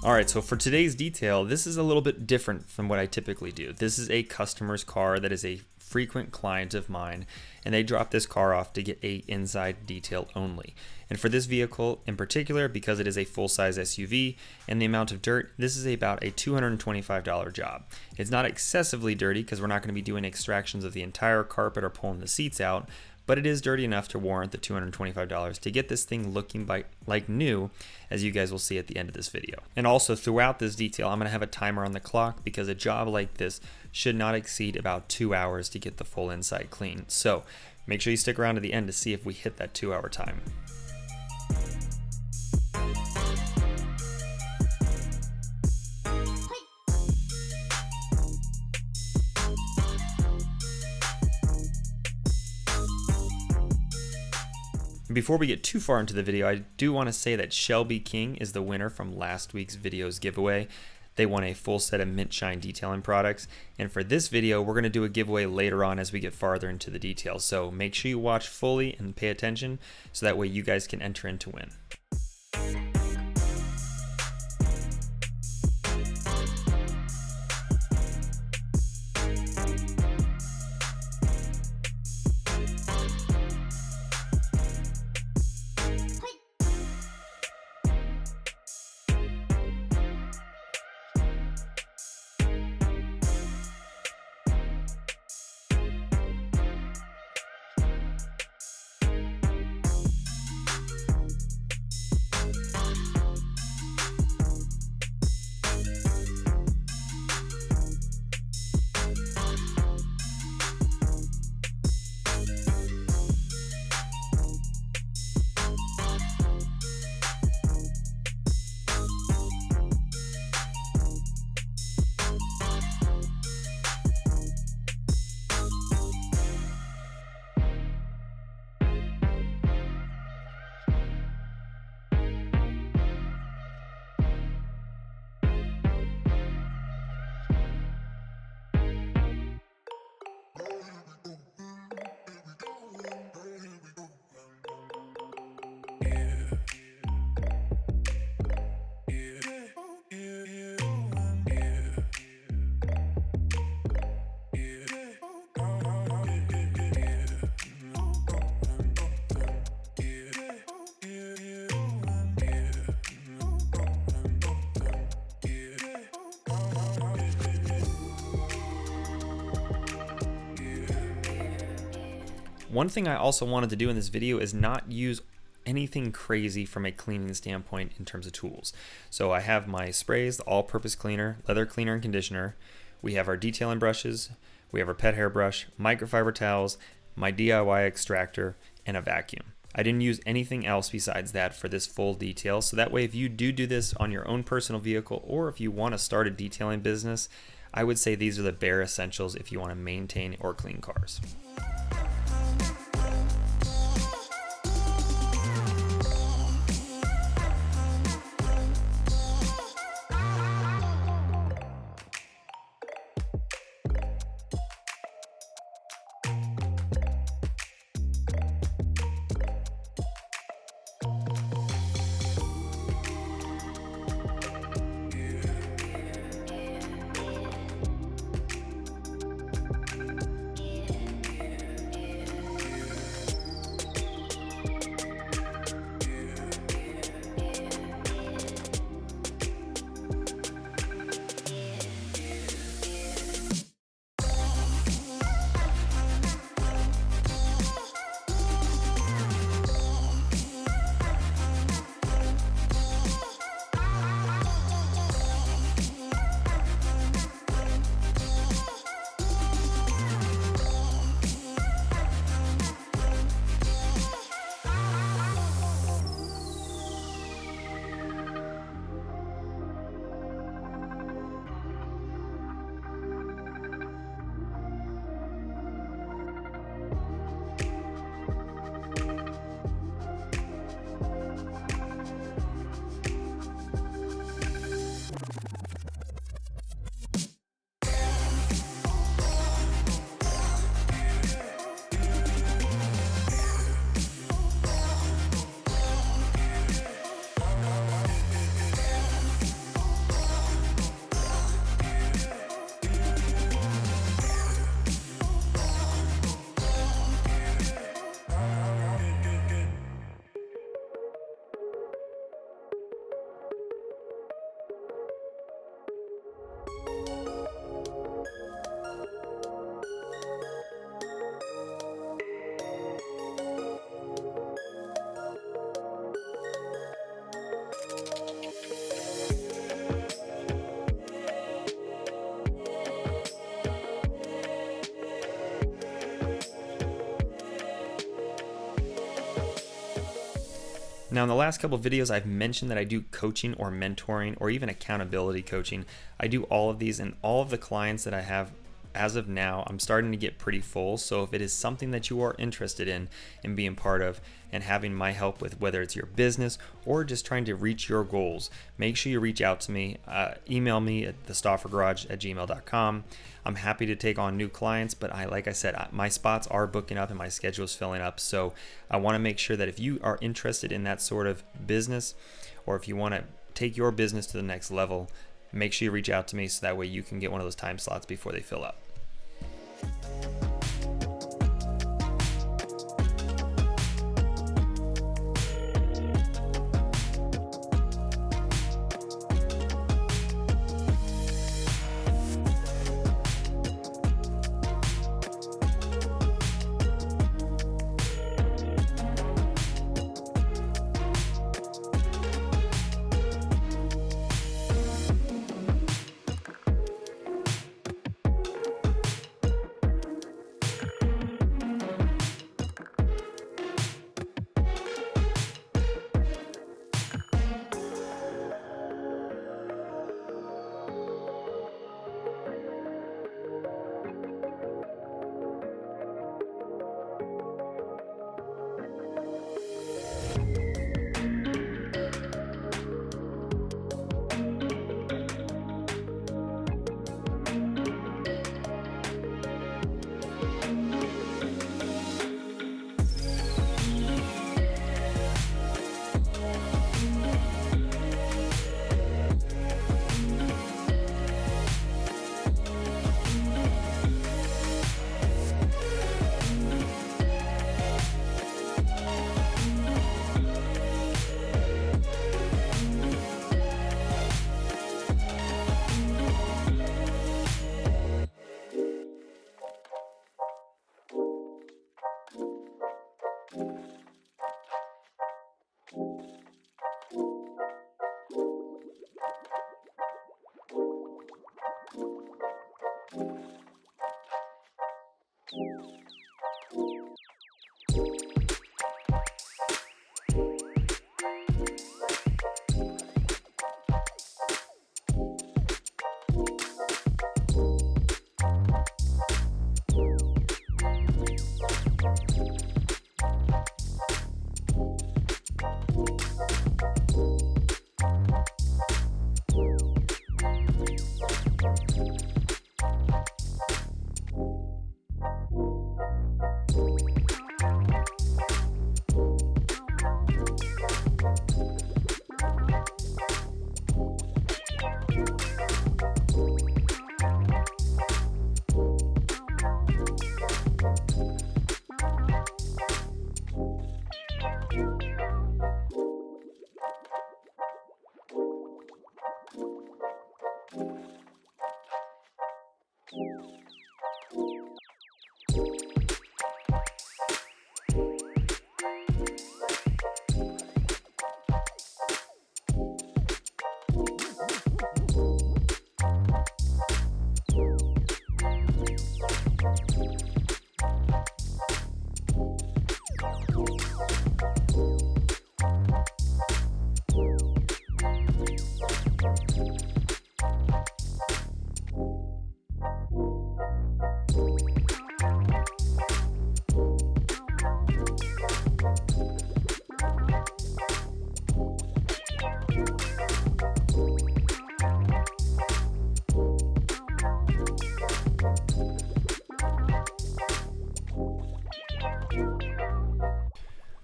Alright, so for today's detail, this is a little bit different from what I typically do. This is a customer's car that is a frequent client of mine, and they dropped this car off to get a inside detail only. And for this vehicle in particular, because it is a full-size SUV and the amount of dirt, this is about a $225 job. It's not excessively dirty because we're not going to be doing extractions of the entire carpet or pulling the seats out, but it is dirty enough to warrant the $225 to get this thing looking like new, as you guys will see at the end of this video. And also throughout this detail, I'm gonna have a timer on the clock because a job like this should not exceed about 2 hours to get the full inside clean. So make sure you stick around to the end to see if we hit that 2 hour time. Before we get too far into the video, I do want to say that Shelby King is the winner from last week's video's giveaway. They won a full set of Mint Shine detailing products, and for this video we're going to do a giveaway later on as we get farther into the details, so make sure you watch fully and pay attention so that way you guys can enter in to win. One thing I also wanted to do in this video is not use anything crazy from a cleaning standpoint in terms of tools. So I have my sprays, the all-purpose cleaner, leather cleaner and conditioner. We have our detailing brushes. We have our pet hair brush, microfiber towels, my DIY extractor, and a vacuum. I didn't use anything else besides that for this full detail, so that way if you do this on your own personal vehicle or if you want to start a detailing business, I would say these are the bare essentials if you want to maintain or clean cars. Now, in the last couple of videos, I've mentioned that I do coaching or mentoring or even accountability coaching. I do all of these, and all of the clients that I have as of now, I'm starting to get pretty full. So if it is something that you are interested in and being part of and having my help with, whether it's your business or just trying to reach your goals, make sure you reach out to me. Email me at thestauffergarage@gmail.com. I'm happy to take on new clients, but like I said, my spots are booking up and my schedule is filling up. So I want to make sure that if you are interested in that sort of business, or if you want to take your business to the next level, make sure you reach out to me so that way you can get one of those time slots before they fill up.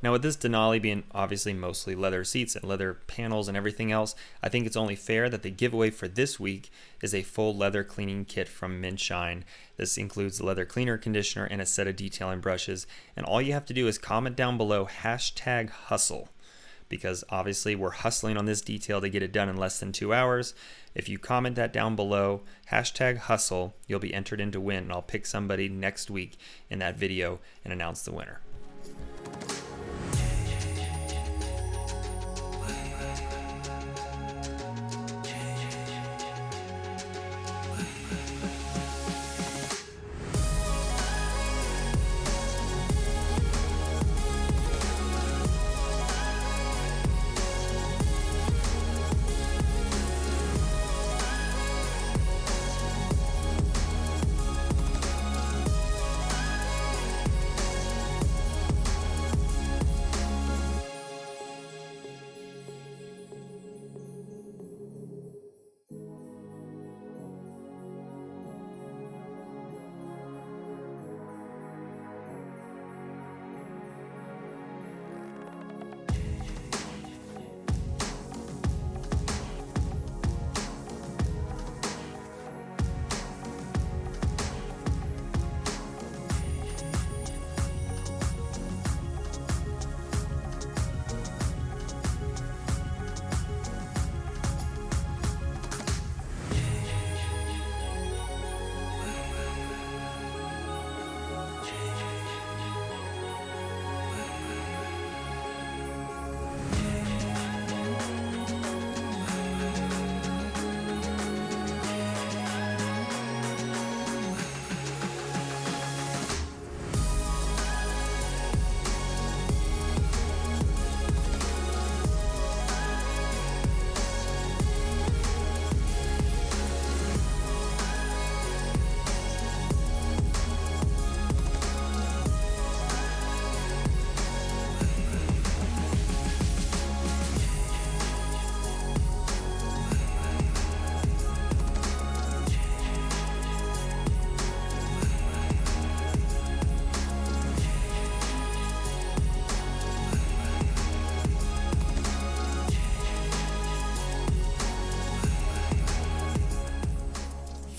Now, with this Denali being obviously mostly leather seats and leather panels and everything else, I think it's only fair that the giveaway for this week is a full leather cleaning kit from Mint Shine. This includes the leather cleaner, conditioner, and a set of detailing brushes. And all you have to do is comment down below #hustle, because obviously we're hustling on this detail to get it done in less than 2 hours. If you comment that down below, #hustle, you'll be entered in to win, and I'll pick somebody next week in that video and announce the winner.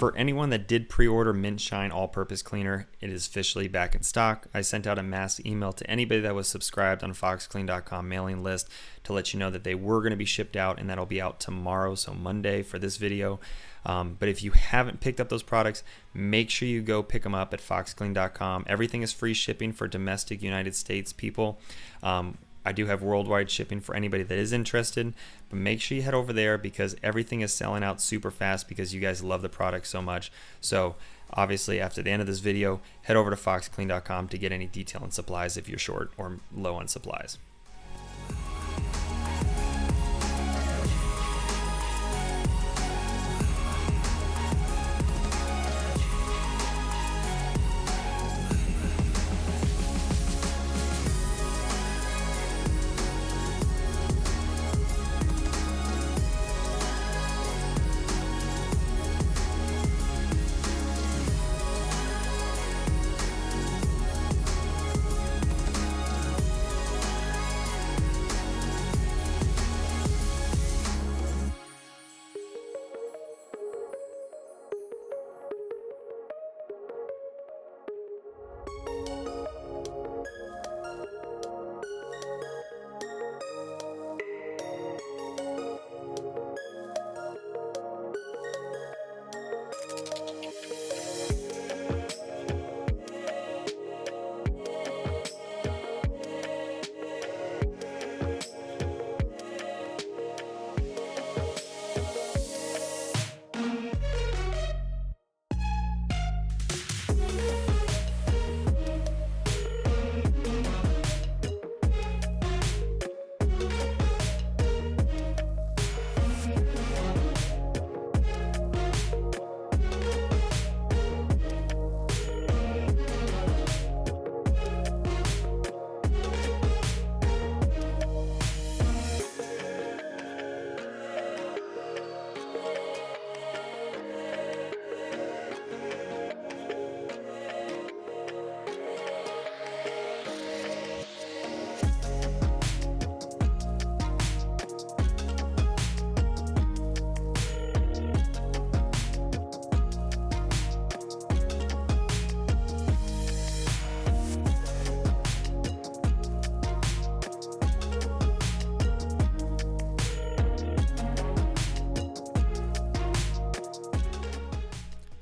For anyone that did pre-order Mint Shine all-purpose cleaner, it is officially back in stock. I sent out a mass email to anybody that was subscribed on foxclean.com mailing list to let you know that they were going to be shipped out, and that'll be out tomorrow, so Monday for this video. But if you haven't picked up those products, make sure you go pick them up at foxclean.com. Everything is free shipping for domestic United States people. I do have worldwide shipping for anybody that is interested, but make sure you head over there because everything is selling out super fast because you guys love the product so much. So obviously after the end of this video, head over to foxclean.com to get any detail on supplies if you're short or low on supplies.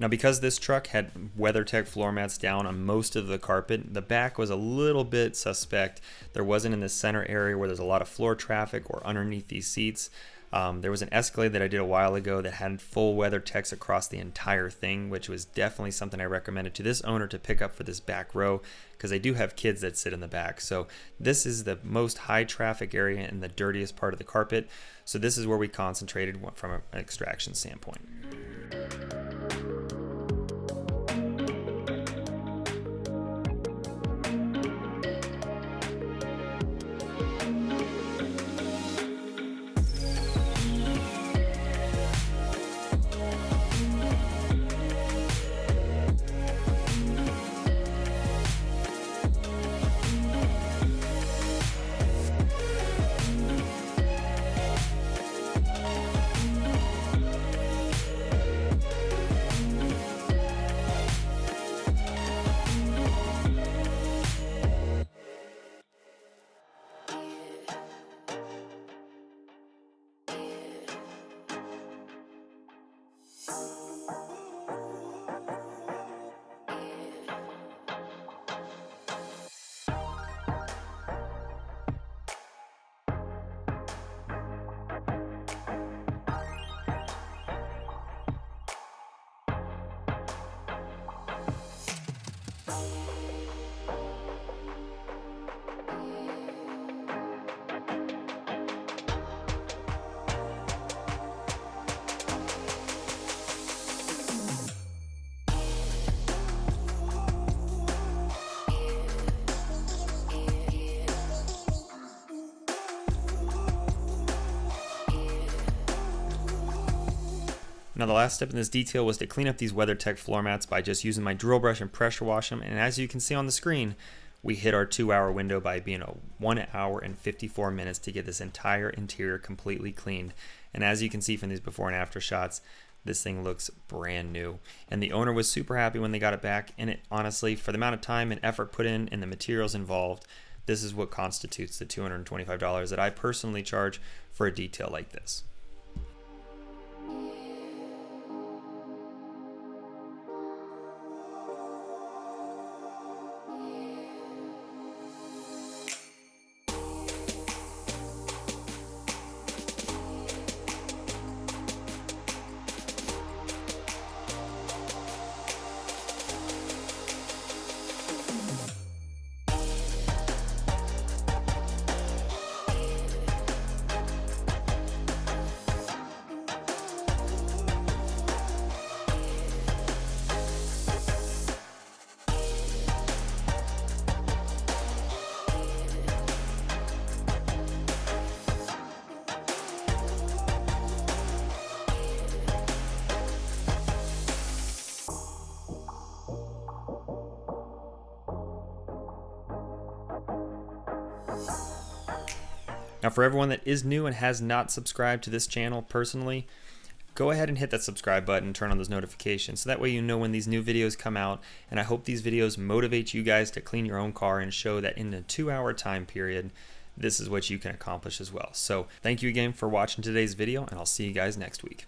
Now because this truck had WeatherTech floor mats down on most of the carpet, the back was a little bit suspect. There wasn't in the center area where there's a lot of floor traffic or underneath these seats. There was an Escalade that I did a while ago that had full WeatherTechs across the entire thing, which was definitely something I recommended to this owner to pick up for this back row because I do have kids that sit in the back. So this is the most high traffic area and the dirtiest part of the carpet. So this is where we concentrated from an extraction standpoint. Now the last step in this detail was to clean up these WeatherTech floor mats by just using my drill brush and pressure wash them, and as you can see on the screen, we hit our 2-hour window by being 1 hour and 54 minutes to get this entire interior completely cleaned. And as you can see from these before and after shots, This thing looks brand new, and the owner was super happy when they got it back. And it honestly, for the amount of time and effort put in and the materials involved, this is what constitutes the $225 that I personally charge for a detail like this. Now, for everyone that is new and has not subscribed to this channel personally, go ahead and hit that subscribe button and turn on those notifications so that way you know when these new videos come out. And I hope these videos motivate you guys to clean your own car and show that in a 2-hour time period, this is what you can accomplish as well. So thank you again for watching today's video, and I'll see you guys next week.